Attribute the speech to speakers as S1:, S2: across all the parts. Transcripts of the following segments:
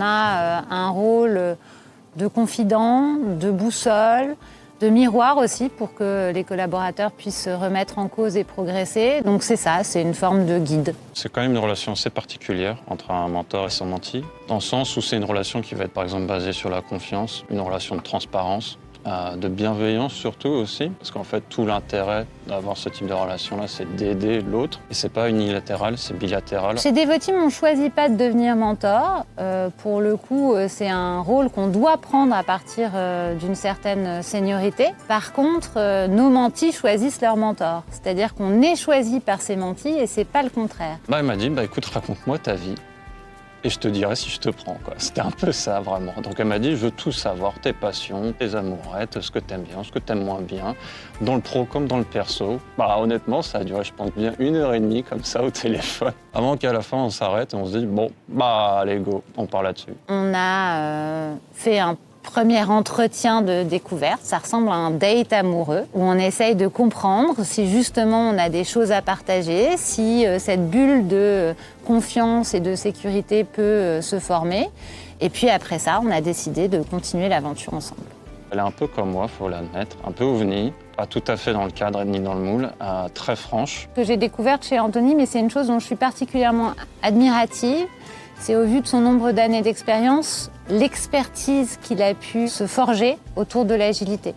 S1: on a un rôle de confident, de boussole, de miroir aussi pour que les collaborateurs puissent se remettre en cause et progresser. Donc c'est ça, c'est une forme de guide.
S2: C'est quand même une relation assez particulière entre un mentor et son menti, dans le sens où c'est une relation qui va être par exemple basée sur la confiance, une relation de transparence, de bienveillance surtout aussi, parce qu'en fait tout l'intérêt d'avoir ce type de relation-là, c'est d'aider l'autre. Et c'est pas unilatéral, c'est bilatéral.
S1: Chez Devoteam, on ne choisit pas de devenir mentor. Pour le coup, c'est un rôle qu'on doit prendre à partir d'une certaine seniorité. Par contre, nos mentis choisissent leur mentor. C'est-à-dire qu'on est choisi par ses mentis et c'est pas le contraire.
S2: Il m'a dit, écoute, raconte-moi ta vie. Et je te dirai si je te prends, quoi. C'était un peu ça, vraiment. Donc elle m'a dit, je veux tout savoir, tes passions, tes amourettes, ce que t'aimes bien, ce que t'aimes moins bien, dans le pro comme dans le perso. Honnêtement, ça a duré, je pense, bien 1h30 comme ça au téléphone. Avant qu'à la fin, on s'arrête et on se dit, allez, go, on part là-dessus.
S1: On a fait un premier entretien de découverte, ça ressemble à un date amoureux où on essaye de comprendre si justement on a des choses à partager, si cette bulle de confiance et de sécurité peut se former. Et puis après ça, on a décidé de continuer l'aventure ensemble.
S2: Elle est un peu comme moi, faut l'admettre, un peu ovni, pas tout à fait dans le cadre ni dans le moule, très franche.
S1: Que j'ai découverte chez Anthony, mais c'est une chose dont je suis particulièrement admirative. C'est au vu de son nombre d'années d'expérience, l'expertise qu'il a pu se forger autour de l'agilité.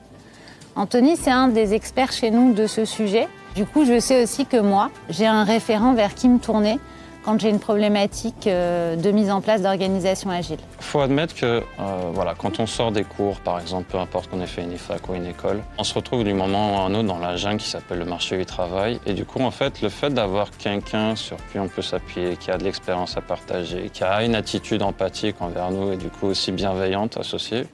S1: Anthony, c'est un des experts chez nous de ce sujet. Du coup, je sais aussi que moi, j'ai un référent vers qui me tourner quand j'ai une problématique de mise en place d'organisation agile.
S2: Il faut admettre que quand on sort des cours, par exemple, peu importe qu'on ait fait une IFAC ou une école, on se retrouve du moment à un autre dans la jungle qui s'appelle le marché du travail. Et du coup, en fait, le fait d'avoir quelqu'un sur qui on peut s'appuyer, qui a de l'expérience à partager, qui a une attitude empathique envers nous et du coup aussi bienveillante associée,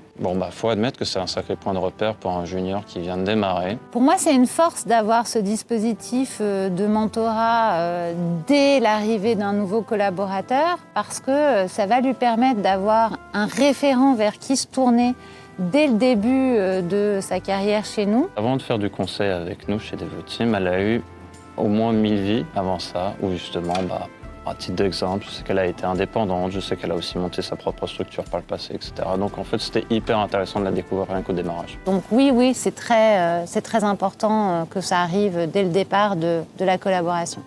S2: faut admettre que c'est un sacré point de repère pour un junior qui vient de démarrer.
S1: Pour moi, c'est une force d'avoir ce dispositif de mentorat dès l'arrivée d'un nouveau collaborateur parce que ça va lui permettre d'avoir un référent vers qui se tourner dès le début de sa carrière chez nous.
S2: Avant de faire du conseil avec nous chez Devoteam, elle a eu au moins 1000 vies avant ça, où justement, à titre d'exemple, je sais qu'elle a été indépendante, je sais qu'elle a aussi monté sa propre structure par le passé, etc. Donc en fait, c'était hyper intéressant de la découvrir rien qu'au démarrage.
S1: Donc oui, c'est très important que ça arrive dès le départ de la collaboration.